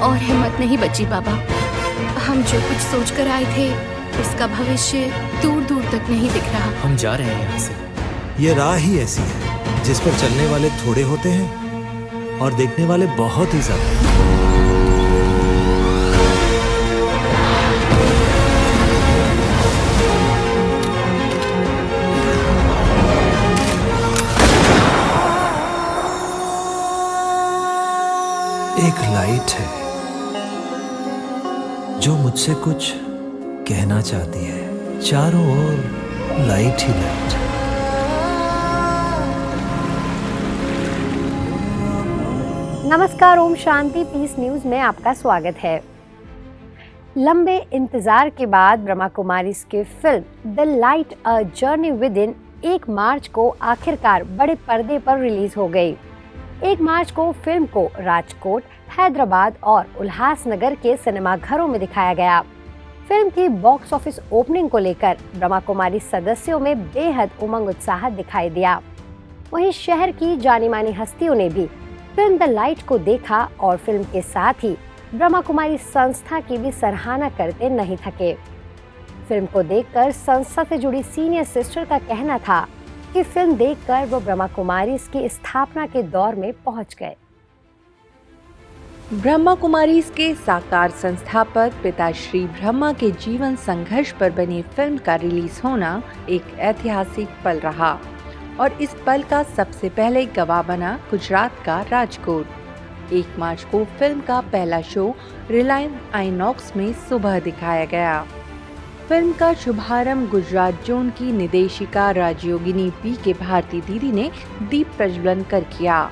और हिम्मत नहीं बची बाबा। हम जो कुछ सोच कर आए थे उसका भविष्य दूर दूर तक नहीं दिख रहा। हम जा रहे हैं यहाँ से। ये राह ही ऐसी है जिस पर चलने वाले थोड़े होते हैं और देखने वाले बहुत ही ज्यादा। एक लाइट है जो मुझसे कुछ कहना चाहती है। चारों ओर लाइट ही लाइट। नमस्कार, ओम शांति पीस न्यूज में आपका स्वागत है। लंबे इंतजार के बाद ब्रह्मा कुमारी की film the light a journey with in 1 मार्च को आखिरकार बड़े पर्दे पर रिलीज हो गई। 1 मार्च को फिल्म को राजकोट, हैदराबाद और उल्लासनगर के सिनेमाघरों में दिखाया गया। फिल्म की बॉक्स ऑफिस ओपनिंग को लेकर ब्रह्मा कुमारी सदस्यों में बेहद उमंग उत्साह दिखाई दिया। वहीं शहर की जानी मानी हस्तियों ने भी फिल्म द लाइट को देखा और फिल्म के साथ ही ब्रह्मा कुमारी संस्था की भी सराहना करते नहीं थके। फिल्म को देखकर संस्था से जुड़ी सीनियर सिस्टर का कहना था कि फिल्म देखकर वो ब्रह्मा कुमारी की स्थापना के दौर में पहुंच गए। ब्रह्मा कुमारीज के साकार संस्थापक पिता श्री ब्रह्मा के जीवन संघर्ष पर बनी फिल्म का रिलीज होना एक ऐतिहासिक पल रहा और इस पल का सबसे पहले गवाह बना गुजरात का राजकोट। 1 मार्च को फिल्म का पहला शो रिलायंस आइनॉक्स में सुबह दिखाया गया। फिल्म का शुभारंभ गुजरात जोन की निदेशिका राजयोगिनी बी के भारती दीदी ने दीप प्रज्वलन कर किया।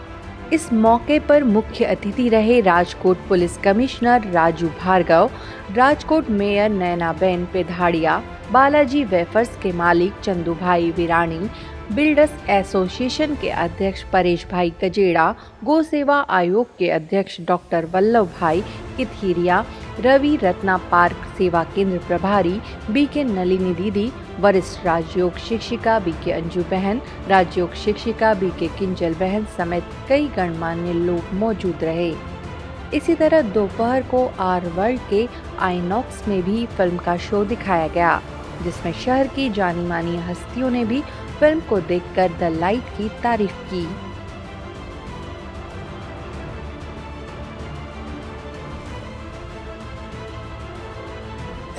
इस मौके पर मुख्य अतिथि रहे Rajkot police commissioner Raju Bhargav, Rajkot mayor Nainaben Pedhadiya, Balaji wafers के मालिक चंदूभाई विरानी, बिल्डर्स एसोसिएशन के अध्यक्ष परेश भाई गजेड़ा, गौ सेवा आयोग के अध्यक्ष डॉक्टर वल्लभ भाई किथीरिया, रवि रत्ना पार्क सेवा केंद्र प्रभारी बी के नलिनी दीदी, वरिष्ठ राजयोग शिक्षिका बी के अंजू बहन, राजयोग शिक्षिका बी के किंजल बहन समेत कई गणमान्य लोग मौजूद रहे। इसी तरह दोपहर को आर वर्ल्ड के आइनॉक्स में भी फिल्म का शो दिखाया गया, जिसमें शहर की जानी मानी हस्तियों ने भी फिल्म को देखकर द लाइट की तारीफ की।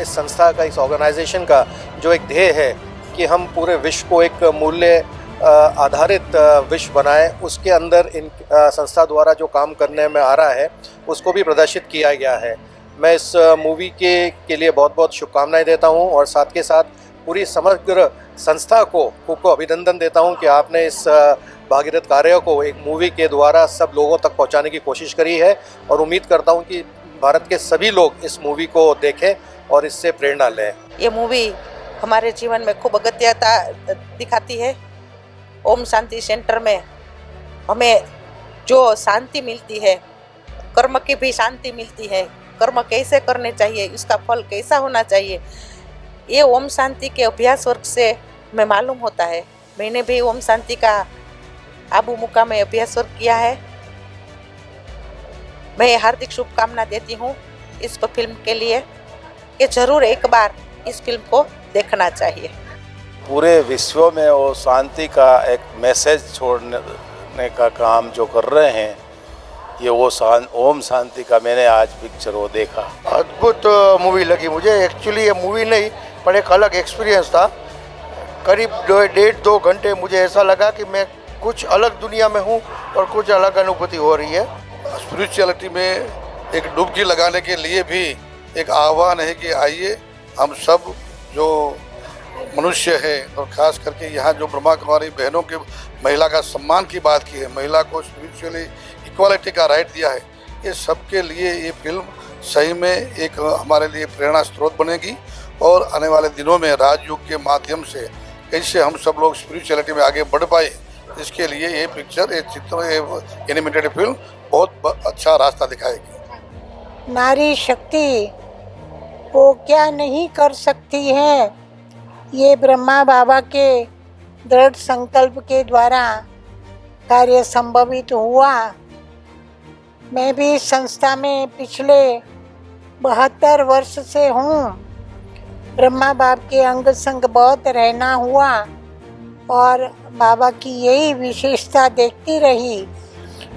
इस संस्था का, इस ऑर्गेनाइजेशन का जो एक ध्येय है कि हम पूरे विश्व को एक मूल्य आधारित विश्व बनाएं, उसके अंदर इन संस्था द्वारा जो काम करने में आ रहा है उसको भी प्रदर्शित किया गया है। मैं इस मूवी के लिए बहुत बहुत शुभकामनाएं देता हूं और साथ के साथ पूरी समग्र संस्था को अभिनंदन देता हूं कि आपने इस भागीरथ कार्य को एक मूवी के द्वारा सब लोगों तक पहुंचाने की कोशिश करी है और उम्मीद करता हूं कि भारत के सभी लोग इस मूवी को देखें और इससे प्रेरणा लें। ये मूवी हमारे जीवन में खूब अगत्यता दिखाती है। ओम शांति सेंटर में हमें जो शांति मिलती है, कर्म की भी शांति मिलती है, कर्म कैसे करने चाहिए, इसका फल कैसा होना चाहिए, ये ओम शांति के अभ्यास वर्ग से हमें मालूम होता है। मैंने भी ओम शांति का आबू मुकाम में अभ्यास वर्ग किया है। मैं हार्दिक शुभकामना देती हूँ इस फिल्म के लिए कि जरूर एक बार इस फिल्म को देखना चाहिए। पूरे विश्व में वो शांति का एक मैसेज छोड़ने का काम जो कर रहे हैं, ये वो ओम शांति का मैंने आज पिक्चर वो देखा। अद्भुत मूवी लगी मुझे। एक्चुअली ये मूवी नहीं पर एक अलग एक्सपीरियंस था। करीब 1.5-2 घंटे मुझे ऐसा लगा कि मैं कुछ अलग दुनिया में हूँ और कुछ अलग अनुभूति हो रही है। स्पिरिचुअलिटी में एक डुबकी लगाने के लिए भी एक आह्वान है कि आइए हम सब जो मनुष्य है और ख़ास करके यहाँ जो ब्रह्मा कुमारी बहनों के महिला का सम्मान की बात की है, महिला को स्पिरिचुअली इक्वालिटी का राइट दिया है, ये सबके लिए ये फिल्म सही में एक हमारे लिए प्रेरणा स्रोत बनेगी और आने वाले दिनों में राजयोग के माध्यम से कैसे हम सब लोग स्पिरिचुअलिटी में आगे बढ़ पाए, इसके लिए ये पिक्चर, ये चित्र, ये एनिमेटेड फिल्म बहुत अच्छा रास्ता दिखाएगी। नारी शक्ति वो क्या नहीं कर सकती है, ये ब्रह्मा बाबा के दृढ़ संकल्प के द्वारा कार्य संभवित हुआ। मैं भी इस संस्था में पिछले 72 वर्ष से हूँ। ब्रह्मा बाप के अंग संग बहुत रहना हुआ और बाबा की यही विशेषता देखती रही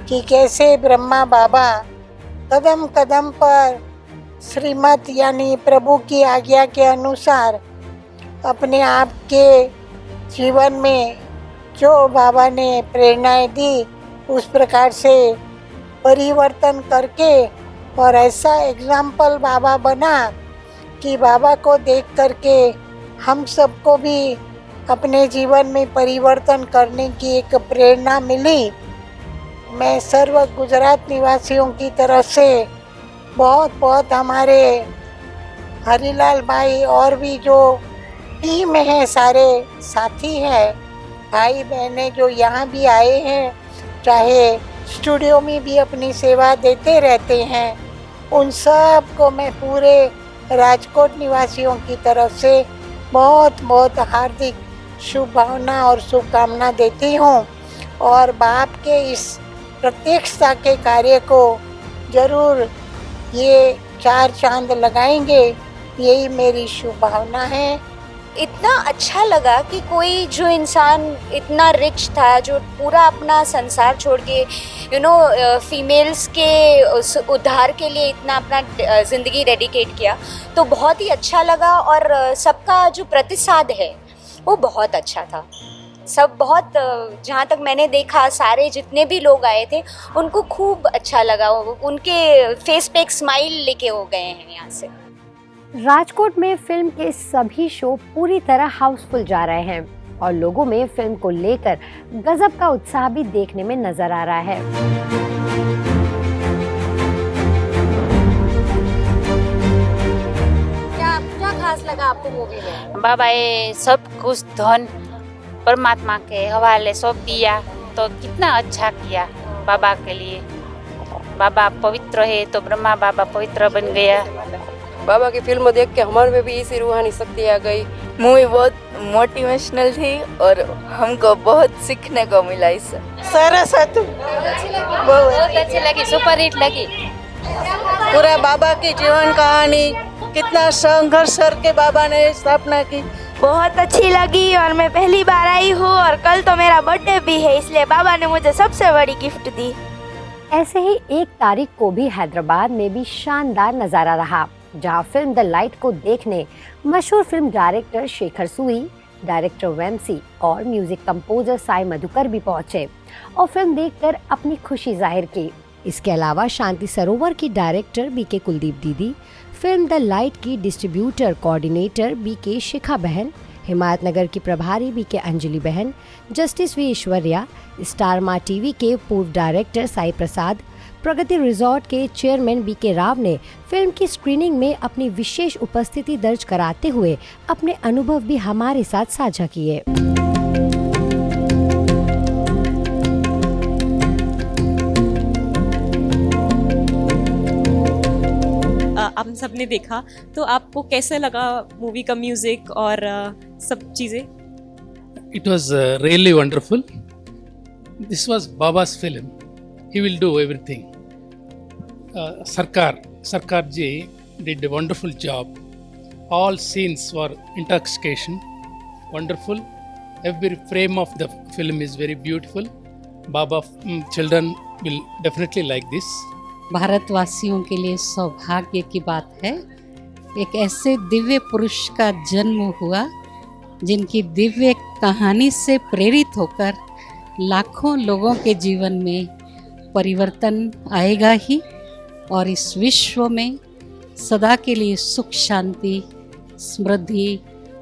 कि कैसे ब्रह्मा बाबा कदम कदम पर श्रीमत यानी प्रभु की आज्ञा के अनुसार अपने आप के जीवन में जो बाबा ने प्रेरणाएं दी उस प्रकार से परिवर्तन करके और ऐसा एग्जाम्पल बाबा बना कि बाबा को देख करके हम सबको भी अपने जीवन में परिवर्तन करने की एक प्रेरणा मिली। मैं सर्व गुजरात निवासियों की तरफ से बहुत बहुत हमारे हरीलाल भाई और भी जो टीम है, सारे साथी हैं, भाई बहनें जो यहाँ भी आए हैं, चाहे स्टूडियो में भी अपनी सेवा देते रहते हैं, उन सब को मैं पूरे राजकोट निवासियों की तरफ से बहुत बहुत हार्दिक शुभ भावना और शुभकामना देती हूँ और बाप के इस प्रत्यक्षता के कार्य को जरूर ये 4 चांद लगाएंगे, यही मेरी शुभ भावना है। इतना अच्छा लगा कि कोई जो इंसान इतना रिच था, जो पूरा अपना संसार छोड़ के फीमेल्स के उद्धार के लिए इतना अपना ज़िंदगी डेडिकेट किया, तो बहुत ही अच्छा लगा और सबका जो प्रतिसाद है वो बहुत अच्छा था। सब बहुत, जहाँ तक मैंने देखा, सारे जितने भी लोग आए थे उनको खूब अच्छा लगा, उनके फेस पे एक स्माइल लेके हो गए हैं यहाँ से। राजकोट में फिल्म के सभी शो पूरी तरह हाउसफुल जा रहे हैं और लोगों में फिल्म को लेकर गजब का उत्साह भी देखने में नजर आ रहा है। क्या खास लगा आपको मूवी में? बाबा ये सब कुछ धन परमात्मा के हवाले सौंप दिया, तो कितना अच्छा किया बाबा के लिए। बाबा पवित्र है तो ब्रह्मा बाबा पवित्र बन गया। बाबा की फिल्म देख के हमारे में भी इसी रूहानी शक्ति आ गई। मूवी बहुत मोटिवेशनल थी और हमको बहुत सीखने को मिला इससे। सरस बहुत अच्छी लगी, सुपर हिट लगी। पूरा बाबा की जीवन कहानी, कितना संघर्ष करके बाबा ने स्थापना की, बहुत अच्छी लगी और मैं पहली बार आई हूँ और कल तो मेरा बर्थडे भी है, इसलिए बाबा ने मुझे सबसे बड़ी गिफ्ट दी। ऐसे ही 1 तारीख को भी हैदराबाद में भी शानदार नजारा रहा, जहां फिल्म द लाइट को देखने मशहूर फिल्म डायरेक्टर शेखर सुई, डायरेक्टर वैमसी और म्यूजिक कंपोजर साई मधुकर भी पहुंचे और फिल्म देखकर अपनी खुशी जाहिर की। इसके अलावा शांति सरोवर की डायरेक्टर बीके कुलदीप दीदी, फिल्म द लाइट की डिस्ट्रीब्यूटर कोऑर्डिनेटर बीके शिखा बहन, हिमायतनगर की प्रभारी बीके अंजलि बहन, जस्टिस वी ऐश्वर्या, स्टार माँ टीवी के पूर्व डायरेक्टर साई प्रसाद, प्रगति रिजॉर्ट के चेयरमैन बीके राव ने फिल्म की स्क्रीनिंग में अपनी विशेष उपस्थिति दर्ज कराते हुए अपने अनुभव भी हमारे साथ साझा किए। आप सबने देखा तो आपको कैसे लगा मूवी का म्यूजिक और सब चीजें? It was really wonderful. This was Baba's film. He will do everything. Sarkar ji did a wonderful job. All scenes were intoxication, wonderful. Every frame of the film is very beautiful. Baba children will definitely like this. भारतवासियों के लिए सौभाग्य की बात है, एक ऐसे दिव्य पुरुष का जन्म हुआ जिनकी दिव्य कहानी से प्रेरित होकर लाखों लोगों के जीवन में परिवर्तन आएगा ही और इस विश्व में सदा के लिए सुख शांति समृद्धि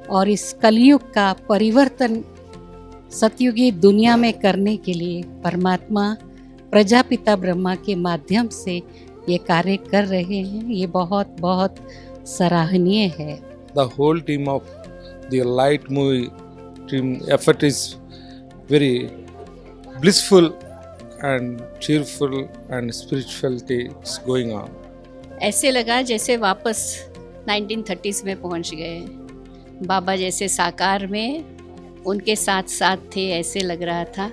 और इस कलयुग का परिवर्तन सतयुगी दुनिया में करने के लिए परमात्मा प्रजापिता ब्रह्मा के माध्यम से ये कार्य कर रहे हैं। ये बहुत बहुत सराहनीय है। The whole team of the Light movie team effort is very blissful and cheerful and spirituality is going on. ऐसे लगा जैसे वापस 1930s में पहुंच गए। बाबा जैसे साकार में उनके साथ साथ थे, ऐसे लग रहा था।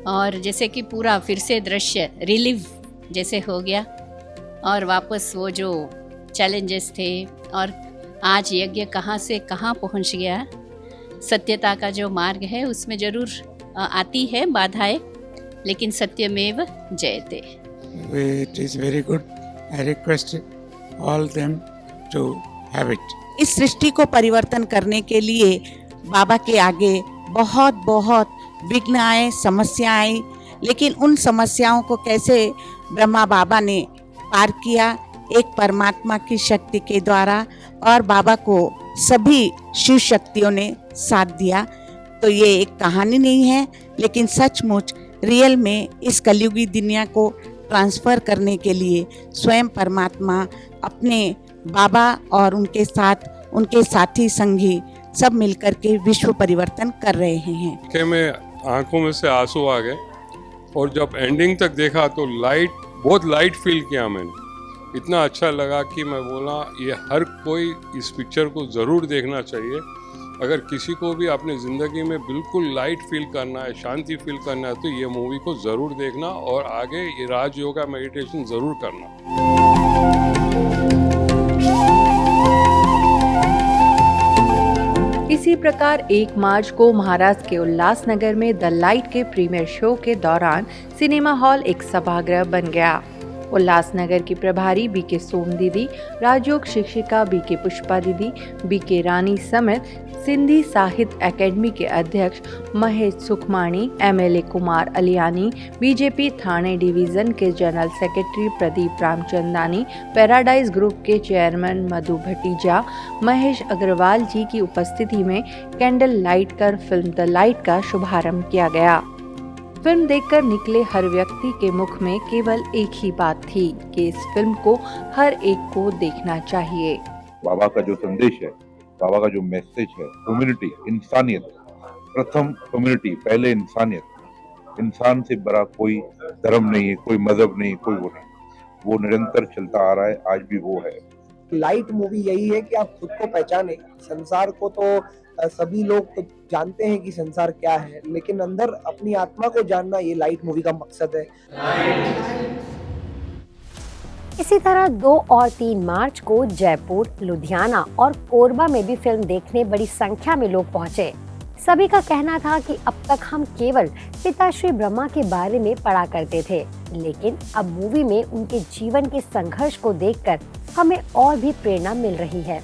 और जैसे कि पूरा फिर से दृश्य रिलीव जैसे हो गया, और वापस वो जो चैलेंजेस थे और आज यज्ञ कहाँ से कहाँ पहुँच गया, सत्यता का जो मार्ग है उसमें जरूर आती है बाधाएं, लेकिन सत्यमेव जयते। It is very good. I request all them to have it. इस सृष्टि को परिवर्तन करने के लिए बाबा के आगे बहुत बहुत विघ्न आए, समस्या आई, लेकिन उन समस्याओं को कैसे ब्रह्मा बाबा ने पार किया, एक परमात्मा की शक्ति के द्वारा, और बाबा को सभी शिव शक्तियों ने साथ दिया। तो ये एक कहानी नहीं है, लेकिन सचमुच रियल में इस कलयुगी दुनिया को ट्रांसफ़र करने के लिए स्वयं परमात्मा अपने बाबा और उनके साथ उनके साथी संगी सब मिलकर के विश्व परिवर्तन कर रहे हैं। कि मैं आंखों में से आंसू आ गए, और जब एंडिंग तक देखा तो बहुत लाइट फील किया मैंने। इतना अच्छा लगा कि मैं बोला ये हर कोई इस पिक्चर को ज़रूर देखना चाहिए। अगर किसी को भी अपनी ज़िंदगी में बिल्कुल लाइट फील करना है, शांति फील करना है, तो ये मूवी को ज़रूर देखना और आगे ये राज योगा मेडिटेशन ज़रूर करना। इसी प्रकार 1 मार्च को महाराष्ट्र के उल्लासनगर में द लाइट के प्रीमियर शो के दौरान सिनेमा हॉल एक सभागृह बन गया। उल्लासनगर की प्रभारी बीके सोम दीदी, राजयोग शिक्षिका बीके पुष्पा दीदी, बीके रानी समेत सिंधी साहित्य एकेडमी के अध्यक्ष महेश सुखमाणी, एमएलए कुमार अलियानी, बीजेपी थाने डिवीजन के general secretary Pradeep Ramchandani, paradise group के चेयरमैन मधु भटीजा, महेश अग्रवाल जी की उपस्थिति में कैंडल लाइट कर फिल्म द लाइट का शुभारंभ किया गया। फिल्म देखकर निकले हर व्यक्ति के मुख में केवल एक ही बात थी कि इस फिल्म को हर एक को देखना चाहिए। बाबा का जो संदेश है, बाबा का जो मैसेज है, ह्यूमैनिटी, इंसानियत, प्रथम ह्यूमैनिटी, पहले इंसानियत। इंसान से बड़ा कोई धर्म नहीं है, कोई मजहब नहीं, कोई वो नहीं, वो निरंतर चलता आ रहा है, आज भी वो है। लाइट मूवी यही है कि आप खुद को पहचाने। संसार को तो सभी लोग तो जानते हैं कि संसार क्या है, लेकिन अंदर अपनी आत्मा को जानना ये लाइट मूवी का मकसद है। इसी तरह 2 और 3 मार्च को जयपुर, लुधियाना और कोरबा में भी फिल्म देखने बड़ी संख्या में लोग पहुंचे। सभी का कहना था कि अब तक हम केवल पिताश्री ब्रह्मा के बारे में पढ़ा करते थे, लेकिन अब मूवी में उनके जीवन के संघर्ष को देखकर हमें और भी प्रेरणा मिल रही है।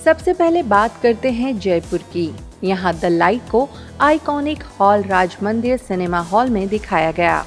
सबसे पहले बात करते हैं जयपुर की। यहाँ द लाइट को आइकॉनिक हॉल राज मंदिर सिनेमा हॉल में दिखाया गया।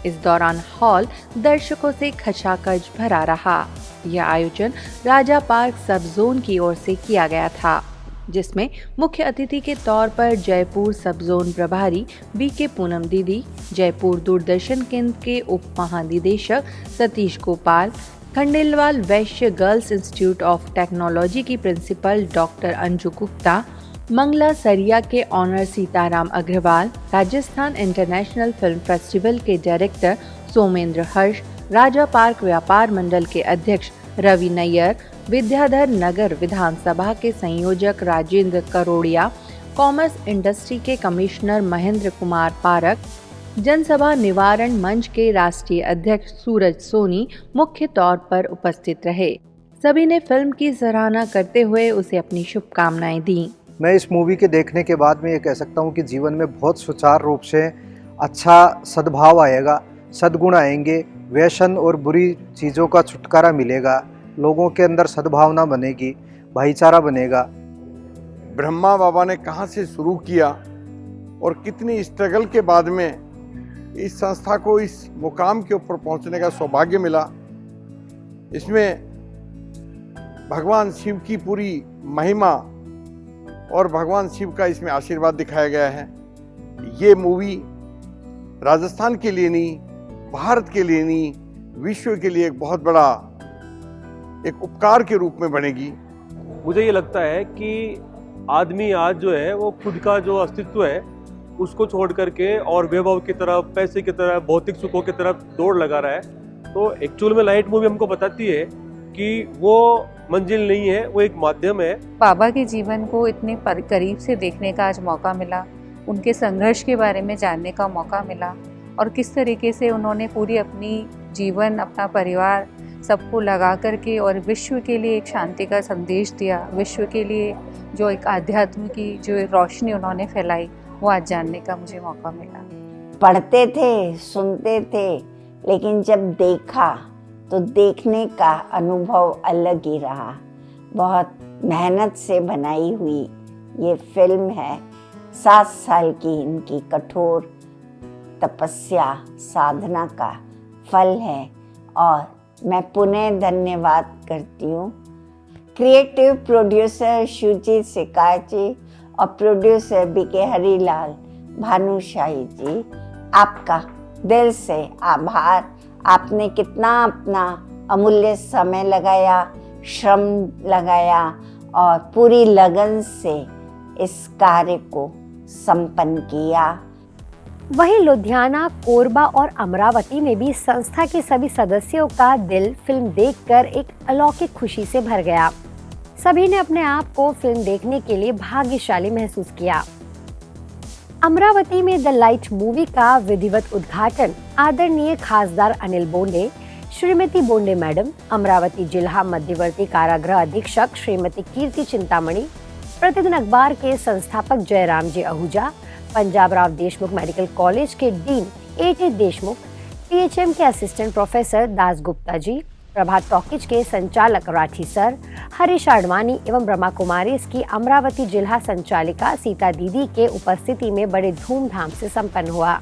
इस दौरान हॉल दर्शकों से खचाखच भरा रहा। यह आयोजन राजा पार्क सब जोन की ओर से किया गया था, जिसमें मुख्य अतिथि के तौर पर जयपुर सब जोन प्रभारी बीके पूनम दीदी, जयपुर दूरदर्शन केंद्र के उप महानिदेशक Satish Gopal, Khandelwal Vaishya girls institute of technology की प्रिंसिपल डॉक्टर अंजू गुप्ता, मंगला सरिया के owner Sitaram Agarwal, Rajasthan international film festival के डायरेक्टर सोमेंद्र हर्ष, राजा पार्क व्यापार मंडल के अध्यक्ष रवि नैयर, विद्याधर नगर विधानसभा के संयोजक राजेंद्र करोड़िया, कॉमर्स इंडस्ट्री के कमिश्नर महेंद्र कुमार पारक, जनसभा निवारण मंच के राष्ट्रीय अध्यक्ष सूरज सोनी मुख्य तौर पर उपस्थित रहे। सभी ने फिल्म की सराहना करते हुए उसे अपनी शुभकामनाएं दी। मैं इस मूवी के देखने के बाद में ये कह सकता हूँ कि जीवन में बहुत सुचारू रूप से अच्छा सद्भाव आएगा, सद्गुण आएंगे, व्यसन और बुरी चीज़ों का छुटकारा मिलेगा, लोगों के अंदर सद्भावना बनेगी, भाईचारा बनेगा। ब्रह्मा बाबा ने कहाँ से शुरू किया और कितनी स्ट्रगल के बाद में इस संस्था को इस मुकाम के ऊपर पहुंचने का सौभाग्य मिला। इसमें भगवान शिव की पूरी महिमा और भगवान शिव का इसमें आशीर्वाद दिखाया गया है। ये मूवी राजस्थान के लिए नहीं, भारत के लिए नहीं, विश्व के लिए एक बहुत बड़ा एक उपकार के रूप में बनेगी। मुझे ये लगता है कि आदमी आज जो है वो खुद का जो अस्तित्व है उसको छोड़ करके और वैभव की तरफ, पैसे की तरफ, भौतिक सुखों की तरफ दौड़ लगा रहा है। तो एक्चुअल में लाइट मूवी हमको बताती है कि वो मंजिल नहीं है, वो एक माध्यम है। बाबा के जीवन को इतने करीब से देखने का आज मौका मिला, उनके संघर्ष के बारे में जानने का मौका मिला और किस तरीके से उन्होंने पूरी अपनी जीवन, अपना परिवार सबको लगा करके और विश्व के लिए एक शांति का संदेश दिया, विश्व के लिए जो एक आध्यात्म की जो रोशनी उन्होंने फैलाई, वो आज जानने का मुझे मौका मिला। पढ़ते थे, सुनते थे, लेकिन जब देखा तो देखने का अनुभव अलग ही रहा। बहुत मेहनत से बनाई हुई ये फिल्म है। 7 साल की इनकी कठोर तपस्या, साधना का फल है और मैं पुनः धन्यवाद करती हूँ क्रिएटिव प्रोड्यूसर शुचित सिकाची और प्रोड्यूसर बीके हरीलाल भानुशाही जी। आपका दिल से आभार। आपने कितना अपना अमूल्य समय लगाया, श्रम लगाया और पूरी लगन से इस कार्य को संपन्न किया। वहीं लुधियाना, कोरबा और अमरावती में भी संस्था के सभी सदस्यों का दिल फिल्म देखकर एक अलौकिक खुशी से भर गया। सभी ने अपने आप को फिल्म देखने के लिए भाग्यशाली महसूस किया। अमरावती में द लाइट मूवी का विधिवत उद्घाटन आदरणीय खासदार अनिल बोंडे, श्रीमती बोंडे मैडम, अमरावती जिला मध्यवर्ती कारागृह अधीक्षक श्रीमती कीर्ति चिंतामणि, प्रतिदिन अखबार के संस्थापक जयराम जी आहूजा, पंजाब राव देशमुख मेडिकल कॉलेज के डीन A.T. देशमुख, PHM के असिस्टेंट प्रोफेसर दास गुप्ता जी, प्रभात टॉकीज के संचालक राठी सर, हरीश आडवाणी एवं ब्रह्मा कुमारी की अमरावती जिला संचालिका सीता दीदी के उपस्थिति में बड़े धूमधाम से संपन्न हुआ।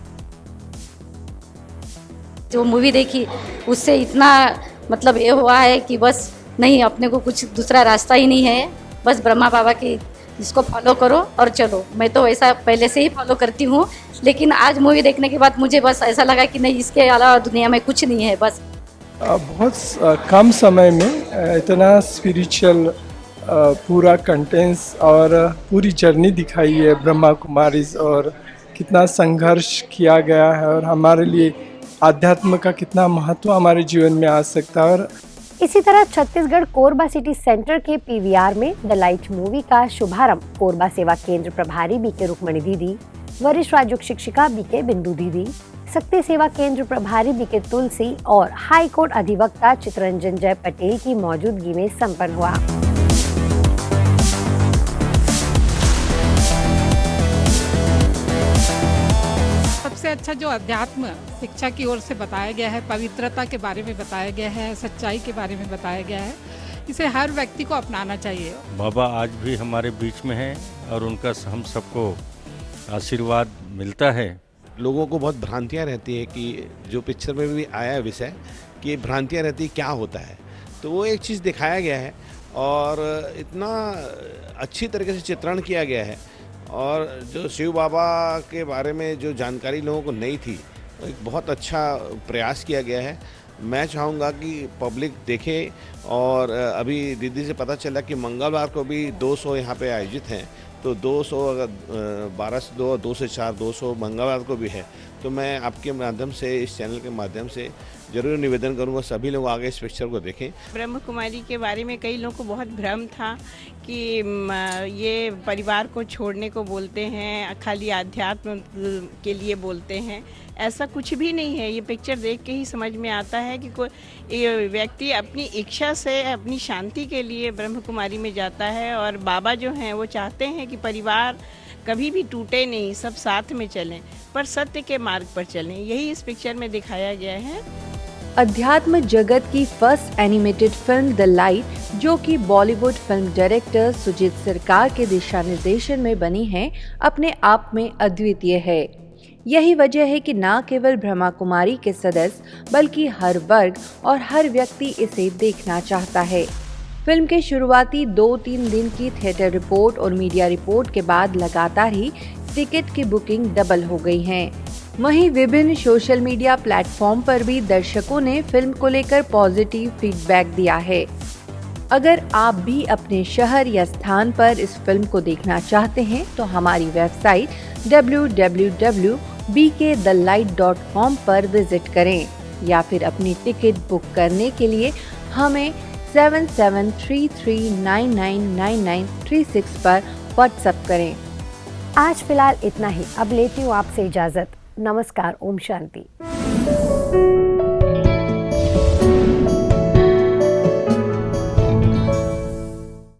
जो मूवी देखी उससे इतना मतलब ये हुआ है कि बस नहीं, अपने को कुछ दूसरा रास्ता ही नहीं है, बस ब्रह्मा बाबा की इसको फॉलो करो और चलो। मैं तो ऐसा पहले से ही फॉलो करती हूँ, लेकिन आज मूवी देखने के बाद मुझे बस ऐसा लगा कि नहीं, इसके अलावा दुनिया में कुछ नहीं है। बस बहुत कम समय में इतना स्पिरिचुअल पूरा कंटेंट्स और पूरी जर्नी दिखाई है ब्रह्मा कुमारीज, और कितना संघर्ष किया गया है और हमारे लिए आध्यात्म का कितना महत्व हमारे जीवन में आ सकता है। और इसी तरह छत्तीसगढ़ कोरबा सिटी सेंटर के PVR में द लाइट मूवी का शुभारंभ कोरबा सेवा केंद्र प्रभारी बीके रुक्मणी दीदी, वरिष्ठ राजयोग शिक्षिका बीके बिंदु दीदी, शक्ति सेवा केंद्र प्रभारी बीके तुलसी और हाई कोर्ट अधिवक्ता चितरंजन जय पटेल की मौजूदगी में संपन्न हुआ। सबसे अच्छा जो अध्यात्म शिक्षा की ओर से बताया गया है, पवित्रता के बारे में बताया गया है, सच्चाई के बारे में बताया गया है, इसे हर व्यक्ति को अपनाना चाहिए। बाबा आज भी हमारे बीच में हैं और उनका हम सबको आशीर्वाद मिलता है। लोगों को बहुत भ्रांतियाँ रहती है कि जो पिक्चर में भी आया है विषय कि भ्रांतियाँ रहती है क्या होता है, तो वो एक चीज़ दिखाया गया है और इतना अच्छी तरीके से चित्रण किया गया है। और जो शिव बाबा के बारे में जो जानकारी लोगों को नहीं थी, एक बहुत अच्छा प्रयास किया गया है। मैं चाहूँगा कि पब्लिक देखे। और अभी दीदी से पता चला कि मंगलवार को भी 200 यहाँ पे आयोजित हैं, तो 200 अगर 12 से 2, 2 से 4, 200 मंगलवार को भी है। तो मैं आपके माध्यम से, इस चैनल के माध्यम से जरूर निवेदन करूंगा सभी लोग आगे इस पिक्चर को देखें। ब्रह्म कुमारी के बारे में कई लोगों को बहुत भ्रम था कि ये परिवार को छोड़ने को बोलते हैं, खाली आध्यात्म के लिए बोलते हैं। ऐसा कुछ भी नहीं है। ये पिक्चर देख के ही समझ में आता है कि कोई व्यक्ति अपनी इच्छा से अपनी शांति के लिए ब्रह्म कुमारी में जाता है, और बाबा जो हैं वो चाहते हैं कि परिवार कभी भी टूटे नहीं, सब साथ में चलें, पर सत्य के मार्ग पर चलें। यही इस पिक्चर में दिखाया गया है। अध्यात्म जगत की first animated film the light, जो कि बॉलीवुड फिल्म डायरेक्टर सुजीत सरकार के दिशा निर्देशन में बनी है, अपने आप में अद्वितीय है। यही वजह है कि न केवल ब्रह्मा कुमारी के सदस्य बल्कि हर वर्ग और हर व्यक्ति इसे देखना चाहता है। फिल्म के शुरुआती 2-3 दिन की थिएटर रिपोर्ट और मीडिया रिपोर्ट के बाद लगातार ही टिकट की बुकिंग डबल हो गई है। वहीं विभिन्न सोशल मीडिया प्लेटफॉर्म पर भी दर्शकों ने फिल्म को लेकर पॉजिटिव फीडबैक दिया है। अगर आप भी अपने शहर या स्थान पर इस फिल्म को देखना चाहते हैं तो हमारी वेबसाइट www.bkthelight.com पर विजिट करें या फिर अपनी टिकट बुक करने के लिए हमें 7733999936 पर व्हाट्सएप करें। आज फिलहाल इतना ही। अब लेती हूँ आपसे इजाजत। नमस्कार। ओम शांति।